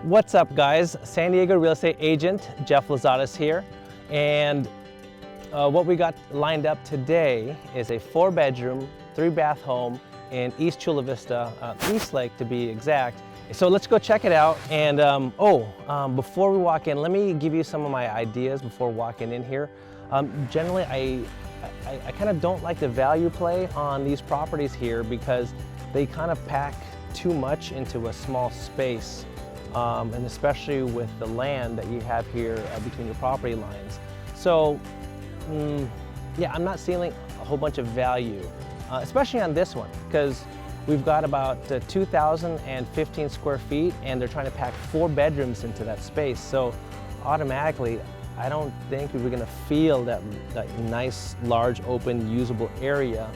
What's up, guys? San Diego real estate agent Jeff Lozadas here, and what we got lined up today is a 4-bedroom, 3-bath home in East Chula Vista, East Lake to be exact. So let's go check it out. And before we walk in, let me give you some of my ideas before walking in here. Generally, I kind of don't like the value play on these properties here because they kind of pack too much into a small space. And especially with the land that you have here between your property lines. So, yeah, I'm not seeing a whole bunch of value, especially on this one, because we've got about 2,015 square feet, and they're trying to pack 4 bedrooms into that space. So, automatically, I don't think we're going to feel that nice, large, open, usable area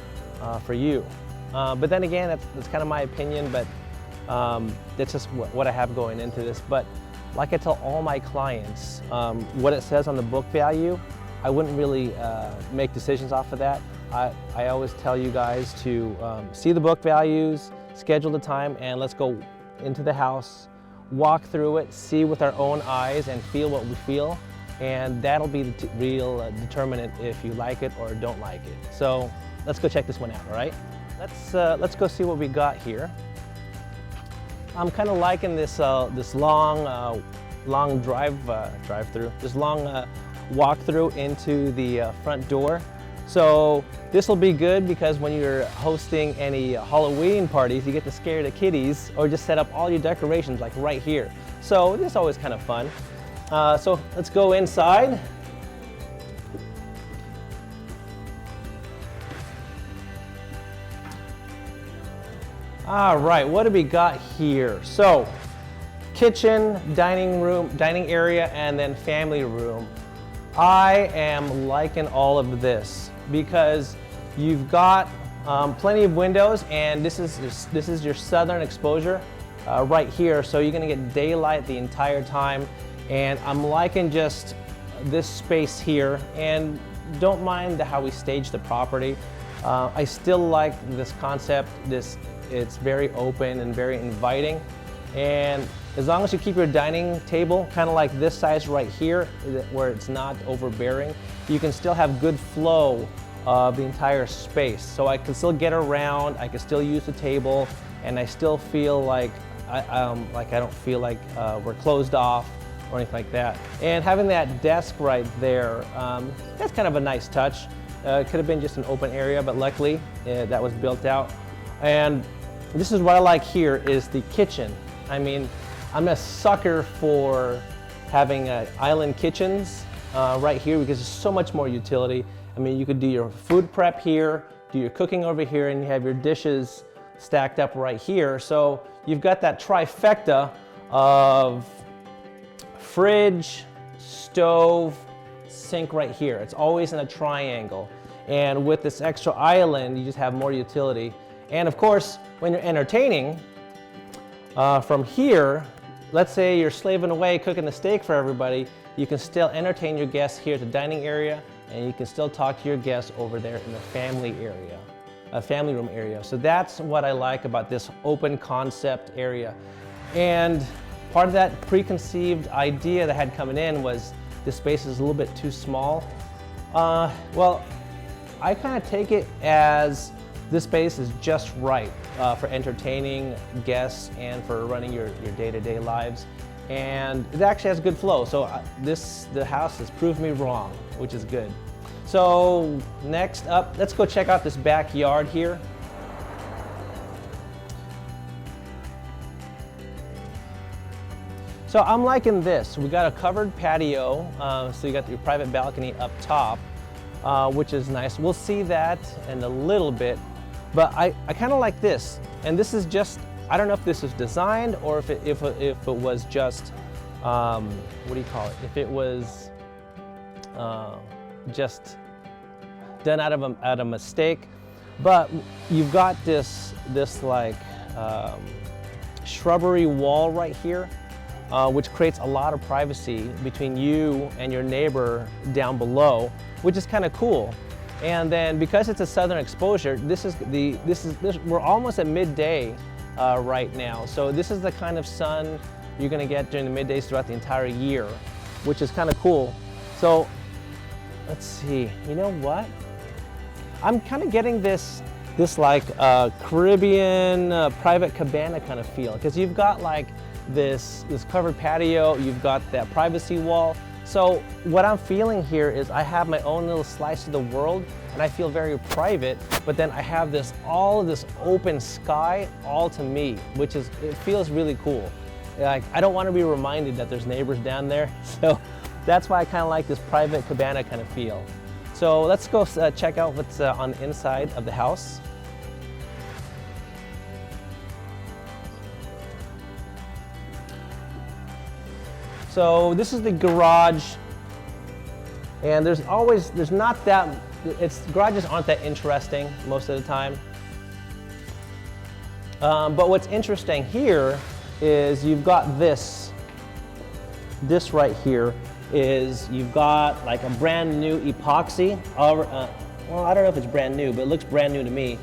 for you. But then again, that's kind of my opinion, but that's just what I have going into this. But like I tell all my clients, what it says on the book value, I wouldn't really make decisions off of that. I always tell you guys to see the book values, schedule the time, and let's go into the house, walk through it, see with our own eyes, and feel what we feel. And that'll be the real determinant if you like it or don't like it. So let's go check this one out, all right? Let's go see what we got here. I'm kind of liking this this long drive-through, this long walk-through into the front door. So this will be good because when you're hosting any Halloween parties, you get to scare the kiddies or just set up all your decorations like right here. So this is always kind of fun. So let's go inside. All right, what do we got here? So, kitchen, dining room, dining area, and then family room. I am liking all of this because you've got plenty of windows, and this is your southern exposure right here. So you're gonna get daylight the entire time, and I'm liking just this space here, and don't mind how we stage the property. I still like this concept. It's very open and very inviting, and as long as you keep your dining table kind of like this size right here, where it's not overbearing, you can still have good flow of the entire space. So I can still get around, I can still use the table, and I still feel like I don't feel like we're closed off or anything like that. And having that desk right there, that's kind of a nice touch. It could have been just an open area, but luckily that was built out. And this is what I like here is the kitchen. I mean, I'm a sucker for having island kitchens right here because there's so much more utility. I mean, you could do your food prep here, do your cooking over here, and you have your dishes stacked up right here. So you've got that trifecta of fridge, stove, sink right here. It's always in a triangle. And with this extra island, you just have more utility. And of course, when you're entertaining, from here, let's say you're slaving away cooking the steak for everybody, you can still entertain your guests here at the dining area, and you can still talk to your guests over there in the family area, family room area. So that's what I like about this open concept area. And part of that preconceived idea that had coming in was this space is a little bit too small. Well, I kind of take it as this space is just right for entertaining guests and for running your day-to-day lives. And it actually has good flow. So the house has proved me wrong, which is good. So next up, let's go check out this backyard here. So I'm liking this. We got a covered patio, so you got your private balcony up top, which is nice. We'll see that in a little bit. But I kind of like this, and this is just, I don't know if this is designed or if it was just, what do you call it? If it was just done out of a mistake. But you've got this like shrubbery wall right here, which creates a lot of privacy between you and your neighbor down below, which is kind of cool. And then because it's a southern exposure, we're almost at midday right now. So this is the kind of sun you're gonna get during the middays throughout the entire year, which is kind of cool. So let's see, you know what? I'm kind of getting this like Caribbean private cabana kind of feel, because you've got like this covered patio, you've got that privacy wall. So what I'm feeling here is I have my own little slice of the world, and I feel very private, but then I have all of this open sky all to me, which is, it feels really cool. Like, I don't want to be reminded that there's neighbors down there, so that's why I kind of like this private cabana kind of feel. So let's go check out what's on the inside of the house. So this is the garage, and garages aren't that interesting most of the time. But what's interesting here is you've got this right here is you've got like a brand new epoxy. Well, I don't know if it's brand new, but it looks brand new to me.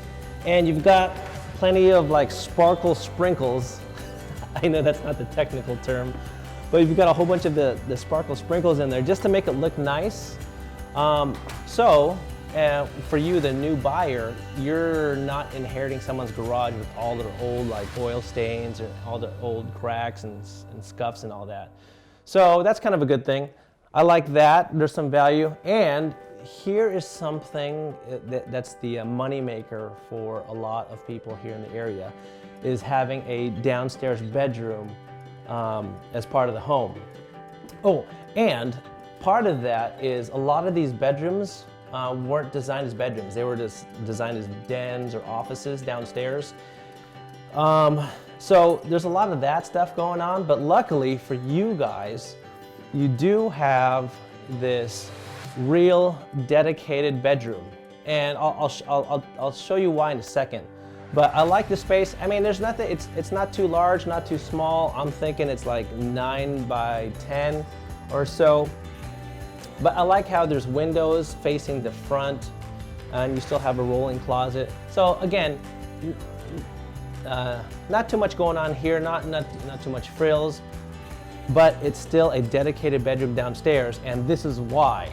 And you've got plenty of like sparkle sprinkles. I know that's not the technical term, but you've got a whole bunch of the sparkle sprinkles in there just to make it look nice. For you, the new buyer, you're not inheriting someone's garage with all their old like oil stains or all the old cracks and scuffs and all that. So that's kind of a good thing. I like that. There's some value. And here is something that's the money maker for a lot of people here in the area, is having a downstairs bedroom as part of the home. Oh, and part of that is a lot of these bedrooms weren't designed as bedrooms. They were just designed as dens or offices downstairs. So there's a lot of that stuff going on, but luckily for you guys, you do have this real dedicated bedroom. And I'll show you why in a second. But I like the space. I mean, there's nothing, it's not too large, not too small. I'm thinking it's like 9 by 10 or so. But I like how there's windows facing the front, and you still have a rolling closet. So again, not too much going on here, not too much frills, but it's still a dedicated bedroom downstairs, and this is why.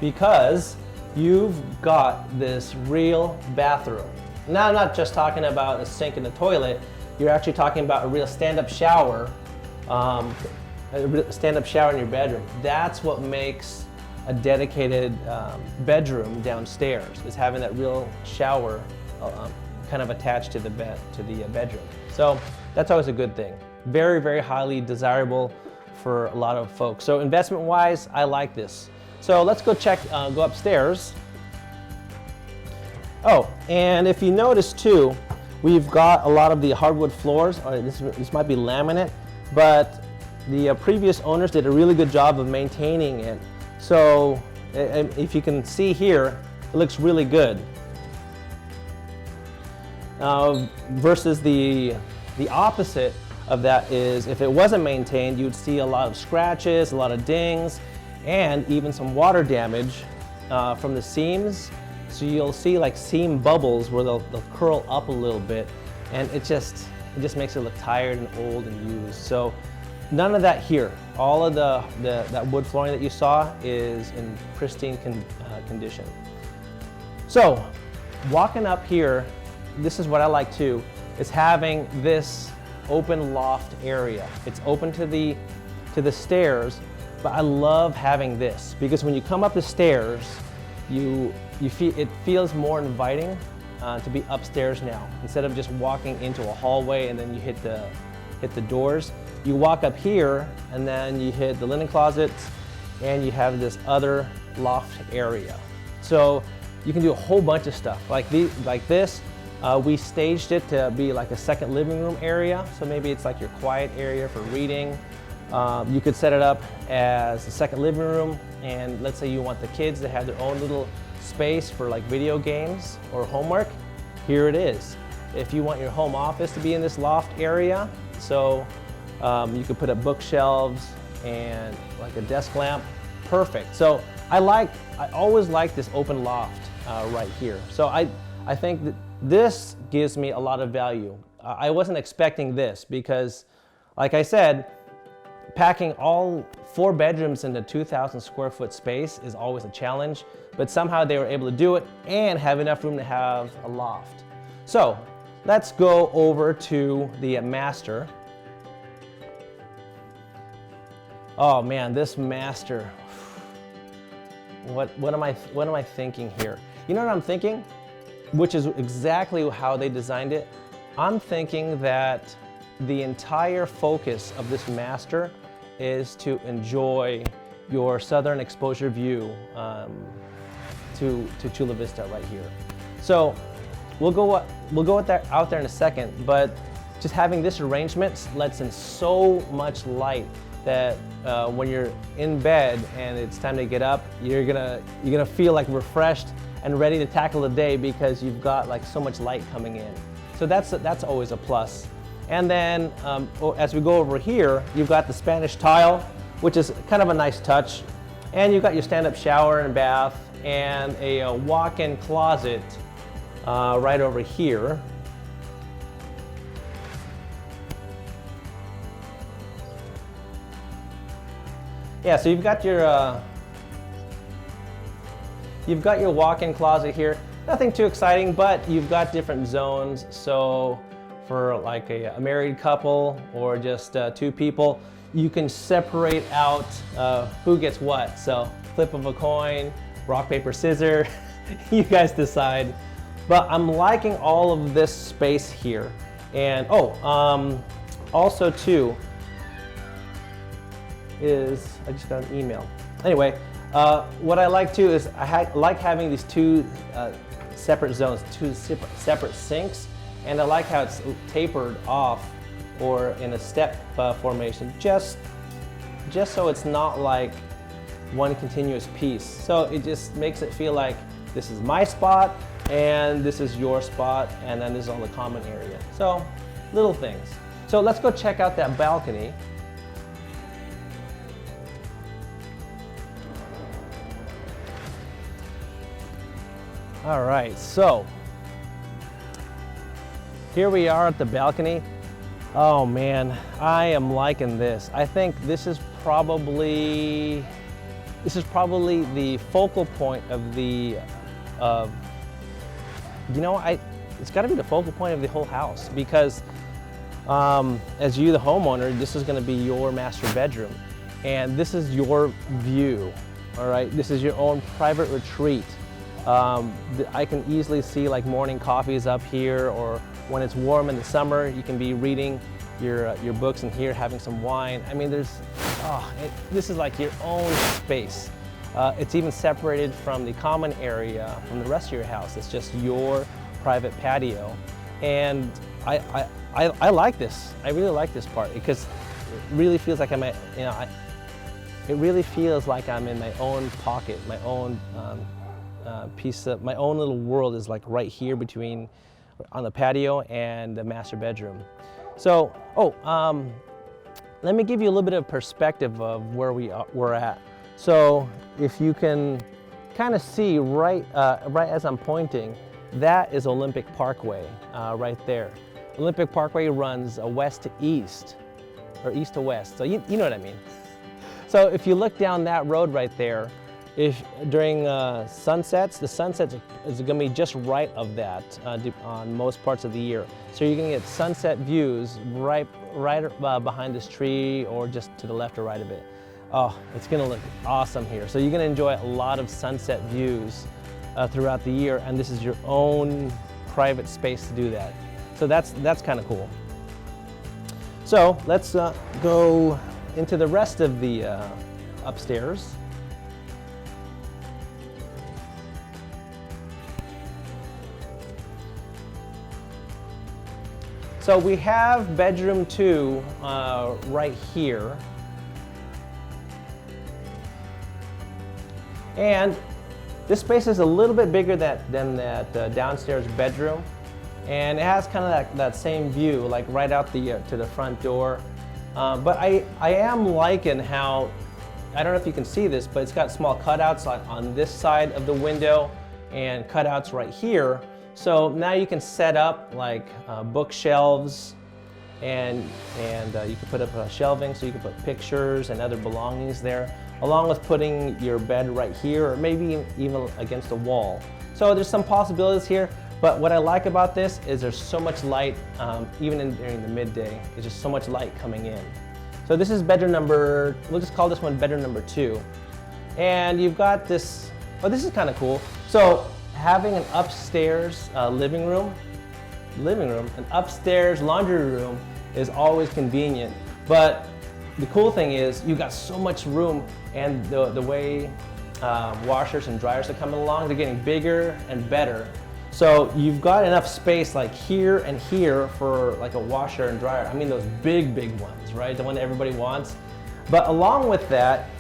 Because you've got this real bathroom. Now, I'm not just talking about a sink and a toilet, you're actually talking about a real stand-up shower, a stand-up shower in your bedroom. That's what makes a dedicated bedroom downstairs, is having that real shower kind of attached to the bedroom. So that's always a good thing. Very, very highly desirable for a lot of folks. So investment-wise, I like this. So let's go go upstairs. Oh, and if you notice too, we've got a lot of the hardwood floors. This might be laminate, but the previous owners did a really good job of maintaining it. So if you can see here, it looks really good. Versus the opposite of that is, if it wasn't maintained, you'd see a lot of scratches, a lot of dings, and even some water damage from the seams. So you'll see like seam bubbles where they'll curl up a little bit, and it just makes it look tired and old and used. So none of that here. All of that wood flooring that you saw is in pristine condition. So walking up here, this is what I like too, is having this open loft area. It's open to the stairs, but I love having this because when you come up the stairs, it feels more inviting to be upstairs now. Instead of just walking into a hallway and then you hit the doors, you walk up here and then you hit the linen closets and you have this other loft area. So you can do a whole bunch of stuff like this. We staged it to be like a second living room area. So maybe it's like your quiet area for reading. You could set it up as a second living room, and let's say you want the kids to have their own little space for like video games or homework. Here it is. If you want your home office to be in this loft area, so you could put up bookshelves and like a desk lamp. Perfect. So I always like this open loft right here. So I think that this gives me a lot of value. I wasn't expecting this because, like I said, packing all 4 bedrooms into 2,000 square foot space is always a challenge, but somehow they were able to do it and have enough room to have a loft. So let's go over to the master. Oh man, this master. What am I thinking here? You know what I'm thinking? Which is exactly how they designed it. I'm thinking that the entire focus of this master is to enjoy your southern exposure view to Chula Vista right here. So we'll go with that out there in a second, but just having this arrangement lets in so much light that when you're in bed and it's time to get up, you're gonna feel like refreshed and ready to tackle the day because you've got like so much light coming in. So that's always a plus. And then as we go over here, you've got the Spanish tile, which is kind of a nice touch. And you've got your stand-up shower and bath and a walk-in closet right over here. Yeah, so you've got your walk-in closet here. Nothing too exciting, but you've got different zones. So for like a married couple or just 2 people, you can separate out who gets what. So flip of a coin, rock, paper, scissors, you guys decide. But I'm liking all of this space here. And also too, I just got an email. Anyway, what I like too is I like having these 2 separate zones, 2 separate sinks, and I like how it's tapered off or in a step formation, just so it's not like one continuous piece. So it just makes it feel like this is my spot and this is your spot, and then this is all the common area. So little things. So let's go check out that balcony. All right, so here we are at the balcony. Oh man, I am liking this. I think this is probably the focal point of the, it's got to be the focal point of the whole house because as you, the homeowner, this is going to be your master bedroom, and this is your view. All right, this is your own private retreat. I can easily see like morning coffees up here, or when it's warm in the summer, you can be reading your books in here, having some wine. I mean, this is like your own space. It's even separated from the common area from the rest of your house. It's just your private patio, and I like this. I really like this part because it really feels like it really feels like I'm in my own pocket, my own piece of my own little world is like right here on the patio and the master bedroom. So, let me give you a little bit of perspective of where we're at. So, if you can kind of see right as I'm pointing, that is Olympic Parkway right there. Olympic Parkway runs west to east, or east to west. So you know what I mean. So if you look down that road right there, if during sunsets, the sunset is going to be just right of that on most parts of the year. So you're going to get sunset views right behind this tree or just to the left or right of it. Oh, it's going to look awesome here. So you're going to enjoy a lot of sunset views throughout the year, and this is your own private space to do that. So that's kind of cool. So let's go into the rest of the upstairs. So we have bedroom 2 right here. And this space is a little bit bigger than that downstairs bedroom. And it has kind of that same view, like right out to the front door. But I am liking how, I don't know if you can see this, but it's got small cutouts on this side of the window and cutouts right here. So now you can set up like bookshelves, and you can put up shelving, so you can put pictures and other belongings there, along with putting your bed right here, or maybe even against a wall. So there's some possibilities here, but what I like about this is there's so much light, even during the midday. There's just so much light coming in. So this is bedroom number, we'll just call this one bedroom number 2. And you've got this, oh, this is kind of cool. So having an upstairs living room, an upstairs laundry room is always convenient. But the cool thing is you got so much room, and the way washers and dryers are coming along, they're getting bigger and better. So you've got enough space like here and here for like a washer and dryer. I mean those big ones, right? The one that everybody wants. But along with that,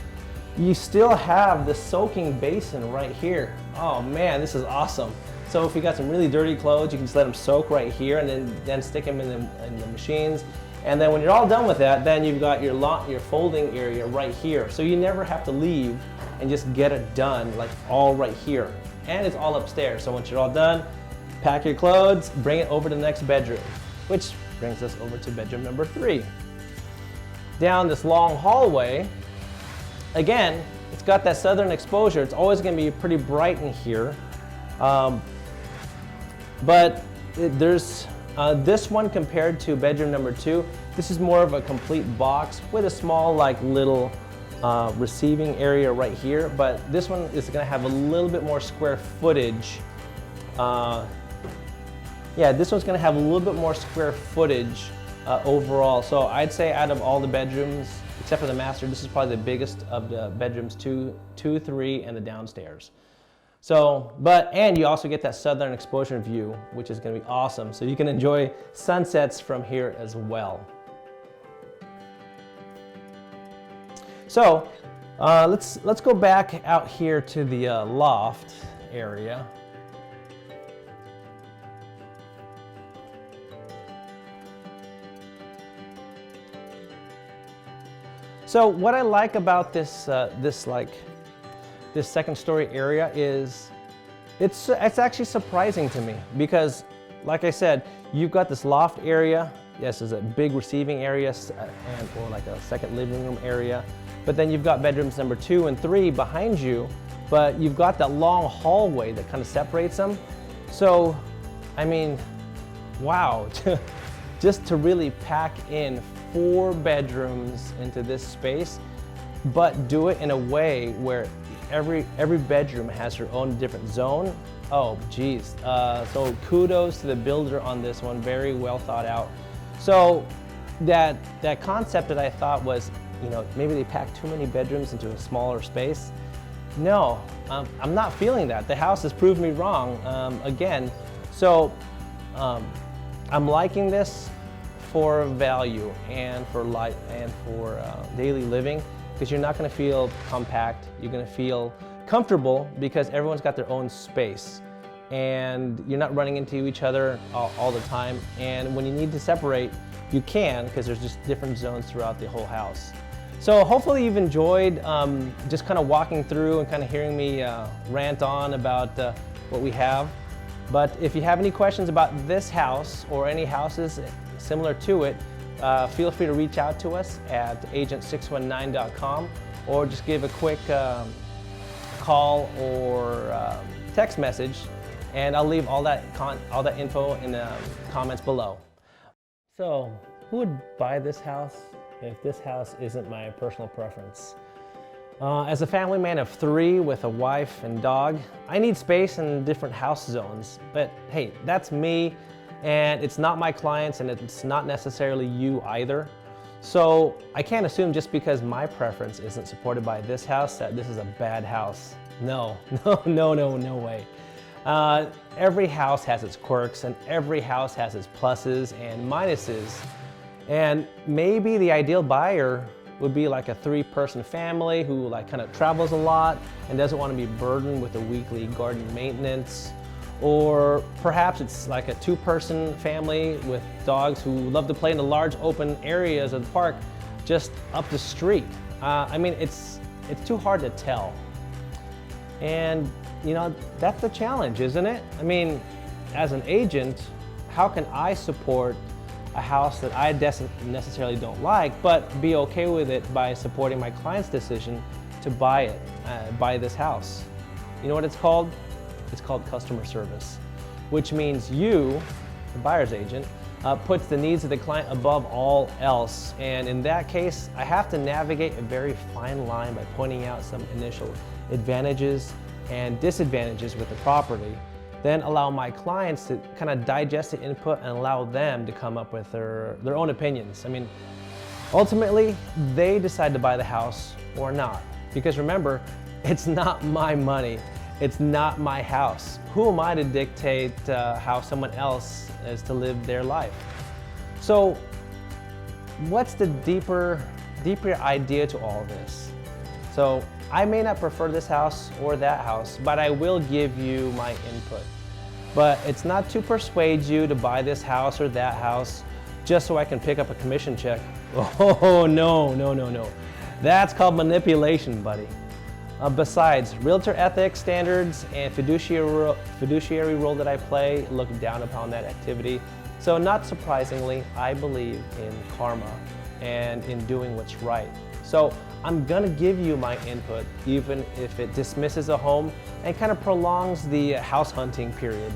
you still have the soaking basin right here. Oh man, this is awesome. So if you got some really dirty clothes, you can just let them soak right here, and then stick them in the machines. And then when you're all done with that, then you've got your folding area right here. So you never have to leave and just get it done, like all right here. And it's all upstairs. So once you're all done, pack your clothes, bring it over to the next bedroom, which brings us over to bedroom number 3. Down this long hallway, again, it's got that southern exposure. It's always going to be pretty bright in here. There's this one compared to bedroom number 2. This is more of a complete box with a small like little receiving area right here, but this one is going to have a little bit more square footage. This one's going to have a little bit more square footage overall. So I'd say out of all the bedrooms, except for the master, this is probably the biggest of the bedrooms, 2, 3, and the downstairs. So, and you also get that southern exposure view, which is going to be awesome. So you can enjoy sunsets from here as well. So let's go back out here to the loft area. So what I like about this second story area is it's actually surprising to me, because like I said, you've got this loft area. Yes, there's a big receiving area or like a second living room area. But then you've got bedrooms number 2 and 3 behind you, but you've got that long hallway that kind of separates them. So, I mean, wow, just to really pack in 4 bedrooms into this space, but do it in a way where every bedroom has her own different zone. Oh, geez. So kudos to the builder on this one. Very well thought out. So that concept that I thought was, maybe they packed too many bedrooms into a smaller space. No, I'm not feeling that. The house has proved me wrong again. So I'm liking this for value and for light and for daily living, because you're not going to feel compact. You're going to feel comfortable because everyone's got their own space, and you're not running into each other all the time. And when you need to separate, you can, because there's just different zones throughout the whole house. So hopefully you've enjoyed just kind of walking through and kind of hearing me rant on about what we have. But if you have any questions about this house or any houses similar to it, feel free to reach out to us at agent619.com, or just give a quick call or text message, and I'll leave all that info in the comments below. So, who would buy this house if this house isn't my personal preference? As a family man of 3 with a wife and dog, I need space in different house zones. But hey, that's me, and it's not my clients, and it's not necessarily you either. So I can't assume just because my preference isn't supported by this house that this is a bad house. No way. Every house has its quirks, and every house has its pluses and minuses. And maybe the ideal buyer would be like a 3-person family who like kind of travels a lot and doesn't want to be burdened with the weekly garden maintenance. Or perhaps it's like a 2-person family with dogs who love to play in the large open areas of the park just up the street. I mean, it's too hard to tell. And that's the challenge, isn't it? I mean, as an agent, how can I support a house that I necessarily don't like, but be okay with it by supporting my client's decision to buy this house? You know what it's called? It's called customer service, which means you, the buyer's agent, puts the needs of the client above all else. And in that case, I have to navigate a very fine line by pointing out some initial advantages and disadvantages with the property, then allow my clients to kind of digest the input and allow them to come up with their own opinions. I mean, ultimately, they decide to buy the house or not. Because remember, it's not my money. It's not my house. Who am I to dictate how someone else is to live their life? So what's the deeper idea to all this? So I may not prefer this house or that house, but I will give you my input. But it's not to persuade you to buy this house or that house just so I can pick up a commission check. Oh, no. That's called manipulation, buddy. Besides, realtor ethics standards and fiduciary role that I play look down upon that activity. So not surprisingly, I believe in karma and in doing what's right. So I'm gonna give you my input, even if it dismisses a home and kind of prolongs the house hunting period.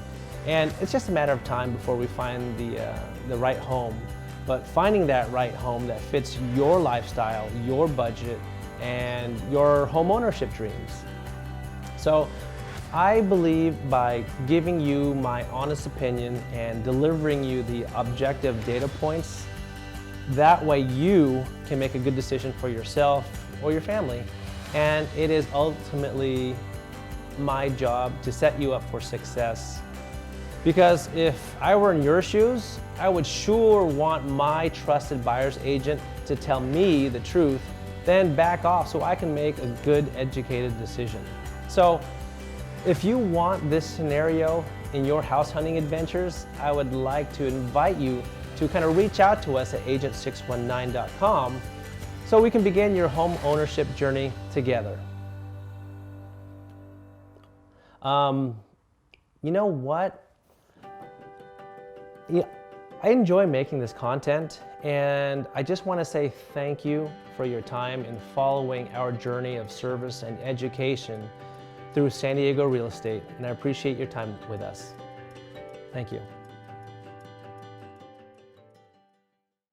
And it's just a matter of time before we find the right home. But finding that right home that fits your lifestyle, your budget, and your home ownership dreams. So I believe by giving you my honest opinion and delivering you the objective data points, that way you can make a good decision for yourself or your family. And it is ultimately my job to set you up for success. Because if I were in your shoes, I would sure want my trusted buyer's agent to tell me the truth, then back off so I can make a good, educated decision. So if you want this scenario in your house hunting adventures, I would like to invite you to kind of reach out to us at agent619.com so we can begin your home ownership journey together. You know what? Yeah, I enjoy making this content, and I just want to say thank you for your time in following our journey of service and education through San Diego real estate, and I appreciate your time with us. Thank you.